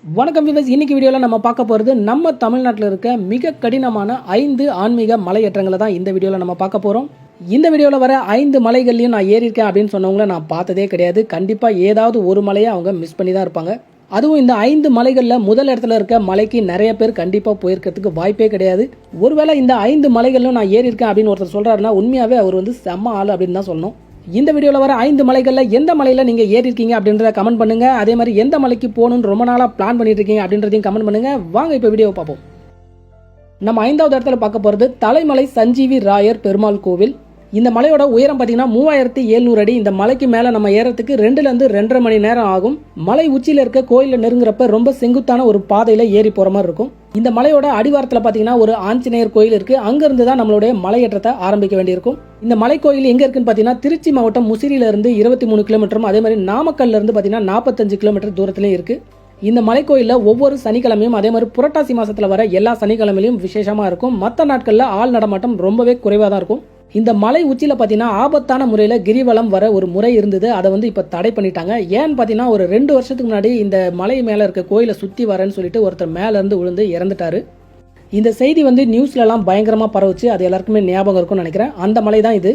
வணக்கம் விவஸ். இன்னைக்கு வீடியோவில் நம்ம பார்க்க போகிறது நம்ம தமிழ்நாட்டில் இருக்க மிக கடினமான 5 ஆன்மீக மலையேற்றங்களை தான் இந்த வீடியோவில் நம்ம பார்க்க போகிறோம். இந்த வீடியோவில் வர 5 மலைகள்லையும் நான் ஏறியிருக்கேன் அப்படின்னு சொன்னவங்கள நான் பார்த்ததே கிடையாது. கண்டிப்பாக ஏதாவது ஒரு மலையை அவங்க மிஸ் பண்ணி தான் இருப்பாங்க. அதுவும் இந்த 5 மலைகளில் முதல் இடத்துல இருக்க மலைக்கு நிறைய பேர் கண்டிப்பாக போயிருக்கிறதுக்கு வாய்ப்பே கிடையாது. ஒருவேளை இந்த 5 மலைகளிலும் நான் ஏறியிருக்கேன் அப்படின்னு ஒருத்தர் சொல்கிறாருன்னா உண்மையாகவே அவர் செம்ம ஆள் அப்படின்னு தான் சொல்லணும். இந்த வீடியோவில் வர 5 மலைகளில் எந்த மலையில் நீங்கள் ஏறி இருக்கீங்க அப்படின்றத கமெண்ட் பண்ணுங்க. அதே மாதிரி எந்த மலைக்கு போகணும்னு ரொம்ப நாளாக பிளான் பண்ணிட்டு இருக்கீங்க அப்படின்றதையும் கமெண்ட் பண்ணுங்க. வாங்க இப்போ வீடியோவை பார்ப்போம். நம்ம 5வது இடத்துல பார்க்க போகிறது தலைமலை சஞ்சீவி ராயர் பெருமாள் கோவில். இந்த மலையோட உயரம் பார்த்தீங்கன்னா 3700 அடி. இந்த மலைக்கு மேலே நம்ம ஏறத்துக்கு 2லேருந்து 2.5 மணி நேரம் ஆகும். மலை உச்சியில் இருக்க கோயிலில் நெருங்குறப்ப ரொம்ப செங்குத்தான ஒரு பாதையில் ஏறி போகிற மாதிரி இருக்கும். இந்த மலையோட அடிவாரத்தில் பார்த்தீங்கன்னா ஒரு ஆஞ்சநேயர் கோயில் இருக்கு. அங்கிருந்து தான் நம்மளுடைய மலையேற்றத்தை ஆரம்பிக்க வேண்டியிருக்கும். இந்த மலை கோயில் எங்க இருக்குன்னு பார்த்தீங்கன்னா திருச்சி மாவட்டம் முசிறியில இருந்து 23 கிலோமீட்டரும், அதே மாதிரி நாமக்கல்ல இருந்து பார்த்தீங்கன்னா 45 கிலோமீட்டர் தூரத்திலே இருக்கு. இந்த மலை கோயிலில் ஒவ்வொரு சனிக்கிழமையும் அதே மாதிரி புரட்டாசி மாசத்துல வர எல்லா சனிக்கிழமையிலும் விசேஷமா இருக்கும். மற்ற நாட்கள்ல ஆள் நடமாட்டம் ரொம்பவே குறைவாக தான் இருக்கும். இந்த மலை உச்சியில் பார்த்தீங்கன்னா ஆபத்தான முறையில் கிரிவலம் வர ஒரு முறை இருந்தது. அதை இப்போ தடை பண்ணிட்டாங்க. ஏன்னு பார்த்தீங்கன்னா ஒரு 2 வருஷத்துக்கு முன்னாடி இந்த மலை மேலே இருக்க கோயிலை சுற்றி வரேன்னு சொல்லிட்டு ஒருத்தர் மேலேருந்து விழுந்து இறந்துட்டாரு. இந்த செய்தி நியூஸ்லலாம் பயங்கரமாக பரவுச்சு. அது எல்லாருக்குமே ஞாபகம் இருக்கும்னு நினைக்கிறேன். அந்த மலை தான் இது.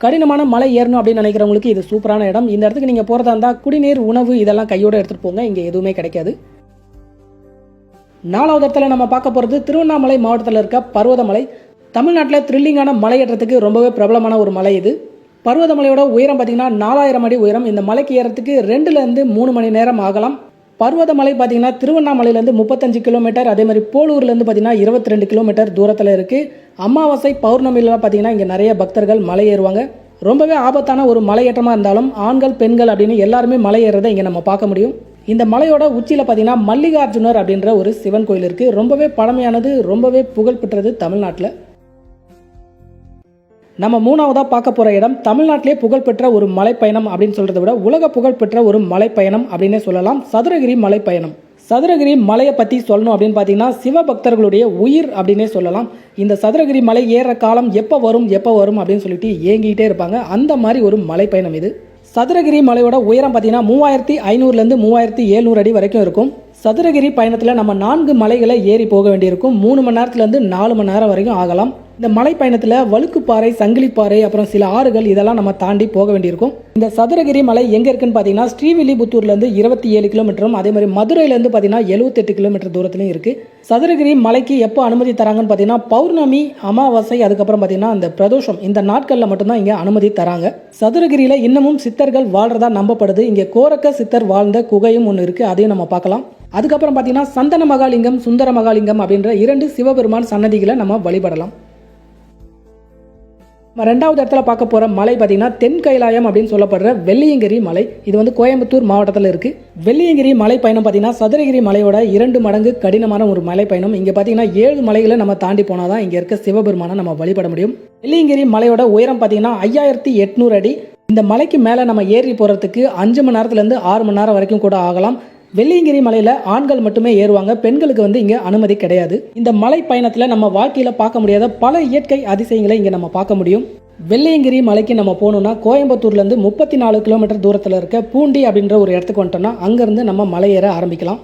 கடினமான மலை ஏறணும் அப்படின்னு நினைக்கிறவங்களுக்கு இது சூப்பரான இடம். இந்த இடத்துக்கு நீங்கள் போகிறதா இருந்தால் குடிநீர், உணவு இதெல்லாம் கையோடு எடுத்துகிட்டு போங்க. இங்கே எதுவுமே கிடைக்காது. 4வது இடத்துல நம்ம பார்க்க போகிறது திருவண்ணாமலை மாவட்டத்தில் இருக்க பர்வதமலை. தமிழ்நாட்டில் த்ரில்லிங்கான மலையேற்றத்துக்கு ரொம்பவே பிரபலமான ஒரு மலை இது. பர்வதமலையோட உயரம் பார்த்தீங்கன்னா 4000 அடி உயரம். இந்த மலைக்கு ஏறத்துக்கு 2லேருந்து 3 மணி நேரம் ஆகலாம். பர்வதமலை பார்த்தீங்கன்னா திருவண்ணாமலையிலேருந்து 35 கிலோமீட்டர், அதே மாதிரி போலூர்லேருந்து பார்த்தீங்கன்னா 22 கிலோமீட்டர் தூரத்தில் இருக்குது. அமாவாசை பௌர்ணமிலாம் பார்த்தீங்கன்னா இங்கே நிறைய பக்தர்கள் மலை ஏறுவாங்க. ரொம்பவே ஆபத்தான ஒரு மலையேற்றமாக இருந்தாலும் ஆண்கள் பெண்கள் அப்படின்னு எல்லாருமே மலை ஏறுறதை இங்கே நம்ம பார்க்க முடியும். இந்த மலையோட உச்சியில் பார்த்தீங்கன்னா மல்லிகார்ஜுனர் அப்படின்ற ஒரு சிவன் கோயில் இருக்குது. ரொம்பவே பழமையானது, ரொம்பவே புகழ்பெற்றது தமிழ்நாட்டில். நம்ம 3வதாக பார்க்க போகிற இடம் தமிழ்நாட்டிலே புகழ்பெற்ற ஒரு மலைப்பயணம் அப்படின்னு சொல்கிறத விட உலக புகழ்பெற்ற ஒரு மலைப்பயணம் அப்படின்னே சொல்லலாம். சதுரகிரி மலைப்பயணம். சதுரகிரி மலையை பற்றி சொல்லணும் அப்படின்னு பார்த்தீங்கன்னா சிவபக்தர்களுடைய உயிர் அப்படின்னே சொல்லலாம். இந்த சதுரகிரி மலை ஏற காலம் எப்போ வரும் அப்படின்னு சொல்லிட்டு ஏங்கிட்டே இருப்பாங்க. அந்த மாதிரி ஒரு மலைப்பயணம் இது. சதுரகிரி மலையோட உயரம் பார்த்தீங்கன்னா 3500லேருந்து 3700 அடி வரைக்கும் இருக்கும். சதுரகிரி பயணத்தில் நம்ம 4 மலைகளை ஏறி போக வேண்டியிருக்கும். 3 மணி நேரத்துலேருந்து 4 மணி நேரம் வரைக்கும் ஆகலாம். இந்த மலை பயணத்தில் வழுக்குப்பாறை, சங்கிலிப்பாறை, அப்புறம் சில ஆறுகள் இதெல்லாம் நம்ம தாண்டி போக வேண்டியிருக்கும். இந்த சதுரகிரி மலை எங்கே இருக்குன்னு பார்த்தீங்கன்னா ஸ்ரீவில்லிபுத்தூர்லேருந்து 27 கிலோமீட்டரும், அதே மாதிரி மதுரையிலேருந்து பார்த்தீங்கன்னா 78 கிலோமீட்டர் தூரத்துலையும் இருக்குது. சதுரகிரி மலைக்கு எப்போ அனுமதி தராங்கன்னு பார்த்தீங்கன்னா பௌர்ணமி, அமாவாசை, அதுக்கப்புறம் பார்த்தீங்கன்னா அந்த பிரதோஷம், இந்த நாட்களில் மட்டும்தான் இங்கே அனுமதி தராங்க. சதுரகிரியில் இன்னமும் சித்தர்கள் வாழ்றதா நம்பப்படுது. இங்கே கோரக்க சித்தர் வாழ்ந்த குகையும் ஒன்று இருக்குது. அதையும் நம்ம பார்க்கலாம். அதுக்கப்புறம் பார்த்தீங்கன்னா சந்தன மகாலிங்கம், சுந்தர மகாலிங்கம் அப்படின்ற 2 சிவபெருமான் சன்னதிகளை நம்ம வழிபடலாம். 2வது இடத்துல பார்க்க போகிற மலை பார்த்தீங்கன்னா தென் கைலாயம் அப்படின்னு சொல்லப்படுற வெள்ளியங்கிரி மலை. இது கோயம்புத்தூர் மாவட்டத்தில் இருக்குது. வெள்ளியங்கிரி மலை பயணம் பார்த்தீங்கன்னா சதுரகிரி மலையோட 2 மடங்கு கடினமான ஒரு மலை பயணம். இங்கே பார்த்தீங்கன்னா 7 மலைகளை நம்ம தாண்டி போனால் தான் இங்கே இருக்க சிவபெருமானை நம்ம வழிபட முடியும். வெள்ளியங்கிரி மலையோட உயரம் பார்த்தீங்கன்னா 5800 அடி. இந்த மலைக்கு மேலே நம்ம ஏறி போகிறதுக்கு 5 மணி நேரத்துலேருந்து 6 மணி நேரம் வரைக்கும் கூட ஆகலாம். வெள்ளியங்கிரி மலையில் ஆண்கள் மட்டுமே ஏறுவாங்க. பெண்களுக்கு இங்கே அனுமதி கிடையாது. இந்த மலை பயணத்தில் நம்ம வாழ்க்கையில் பார்க்க முடியாத பல இயற்கை அதிசயங்களை இங்கே நம்ம பார்க்க முடியும். வெள்ளியங்கிரி மலைக்கு நம்ம போகணுன்னா கோயம்புத்தூர்லேருந்து 34 கிலோமீட்டர் தூரத்தில் இருக்க பூண்டி அப்படின்ற ஒரு இடத்துக்கு வந்துட்டோம்னா அங்கேருந்து நம்ம மலை ஏற ஆரம்பிக்கலாம்.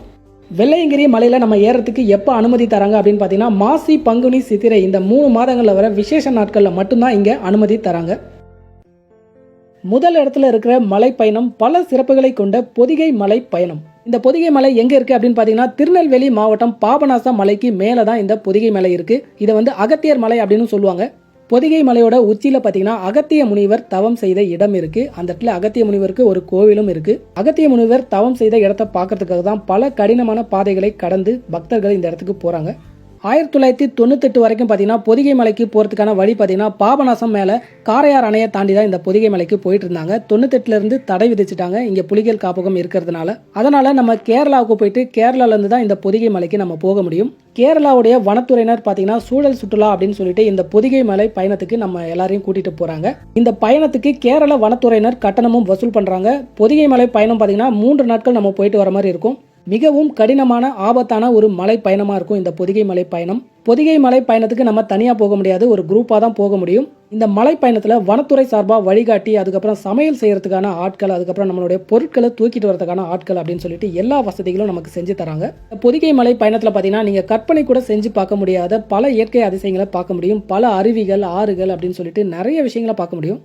வெள்ளியங்கிரி மலையில் நம்ம ஏறத்துக்கு எப்போ அனுமதி தராங்க அப்படின்னு பார்த்தீங்கன்னா மாசி, பங்குனி, சித்திரை இந்த 3 மாதங்களில் வர விசேஷ நாட்களில் மட்டும்தான் இங்கே அனுமதி தராங்க. முதல் இடத்துல இருக்கிற மலை பயணம் பல சிறப்புகளை கொண்ட பொதிகை மலை பயணம். இந்த பொதிகை மலை எங்கே இருக்குது அப்படின்னு பார்த்தீங்கன்னா திருநெல்வேலி மாவட்டம் பாபநாசம் மலைக்கு மேலே தான் இந்த பொதிகை மலை இருக்குது. இதை அகத்தியர் மலை அப்படின்னு சொல்லுவாங்க. பொதிகை மலையோட உச்சியில் பார்த்தீங்கன்னா அகத்திய முனிவர் தவம் செய்த இடம் இருக்குது. அந்த இடத்துல அகத்திய முனிவருக்கு ஒரு கோவிலும் இருக்குது. அகத்திய முனிவர் தவம் செய்த இடத்தை பார்க்கறதுக்காக தான் பல கடினமான பாதைகளை கடந்து பக்தர்கள் இந்த இடத்துக்கு போகிறாங்க. 1998 வரைக்கும் பார்த்தீங்கன்னா பொதிகை மலைக்கு போகிறதுக்கான வழி பார்த்தீங்கன்னா பாபநாசம் மேலே காரையார் அணையை தாண்டி தான் இந்த பொதிகை மலைக்கு போயிட்டு இருந்தாங்க. 98லேருந்து தடை விதிச்சிட்டாங்க இங்கே புலிகள் காப்பகம் இருக்கிறதுனால. அதனால் நம்ம கேரளாவுக்கு போயிட்டு கேரளாவிலேருந்து தான் இந்த பொதிகை மலைக்கு நம்ம போக முடியும். கேரளாவுடைய வனத்துறையினர் பார்த்தீங்கன்னா சூழல் சுற்றுலா அப்படின்னு சொல்லிட்டு இந்த பொதிகை மலை பயணத்துக்கு நம்ம எல்லாரையும் கூட்டிட்டு போகிறாங்க. இந்த பயணத்துக்கு கேரள வனத்துறையினர் கட்டணமும் வசூல் பண்ணுறாங்க. பொதிகை மலை பயணம் பார்த்தீங்கன்னா 3 நாட்கள் நம்ம போயிட்டு வர மாதிரி இருக்கும். மிகவும் கடினமான ஆபத்தான ஒரு மலை பயணமாக இருக்கும் இந்த பொதிகை மலை பயணம். பொதிகை மலை பயணத்துக்கு நம்ம தனியாக போக முடியாது, ஒரு குரூப்பாக தான் போக முடியும். இந்த மலை பயணத்தில் வனத்துறை சார்பாக வழிகாட்டி, அதுக்கப்புறம் சமையல் செய்யறதுக்கான ஆட்கள், அதுக்கப்புறம் நம்மளுடைய பொருட்களை தூக்கிட்டு வரதுக்கான ஆட்கள் அப்படின்னு சொல்லிட்டு எல்லா வசதிகளும் நமக்கு செஞ்சு தராங்க. பொதிகை மலை பயணத்தில் பார்த்தீங்கன்னா நீங்கள் கற்பனை கூட செஞ்சு பார்க்க முடியாத பல இயற்கை அதிசயங்களை பார்க்க முடியும். பல அருவிகள், ஆறுகள் அப்படின்னு சொல்லிட்டு நிறைய விஷயங்களை பார்க்க முடியும்.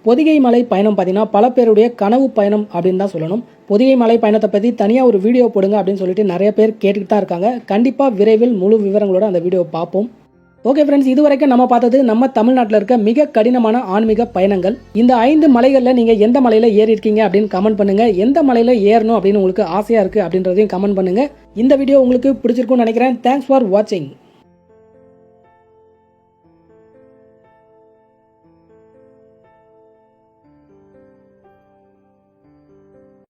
பொதிகை மலை பயணம் பார்த்தீங்கன்னா பல பேருடைய கனவு பயணம் அப்படின்னு தான் சொல்லணும். பொதிகை மலை பயணத்தை பற்றி தனியாக ஒரு வீடியோ போடுங்க அப்படின்னு சொல்லிட்டு நிறைய பேர் கேட்டுக்கிட்டு தான் இருக்காங்க. கண்டிப்பாக விரைவில் முழு விவரங்களோட அந்த வீடியோ பார்ப்போம். ஓகே ஃப்ரெண்ட்ஸ், இது வரைக்கும் நம்ம பார்த்தது நம்ம தமிழ்நாட்டில் இருக்க மிக கடினமான ஆன்மீக பயணங்கள். இந்த 5 மலைகளில் நீங்கள் எந்த மலையில் ஏறி இருக்கீங்க அப்படின்னு கமெண்ட் பண்ணுங்க. எந்த மலையில் ஏறணும் அப்படின்னு உங்களுக்கு ஆசையாக இருக்குது அப்படின்றதையும் கமெண்ட் பண்ணுங்க. இந்த வீடியோ உங்களுக்கு பிடிச்சிருக்கும்னு நினைக்கிறேன். தேங்க்ஸ் ஃபார் வாட்சிங்.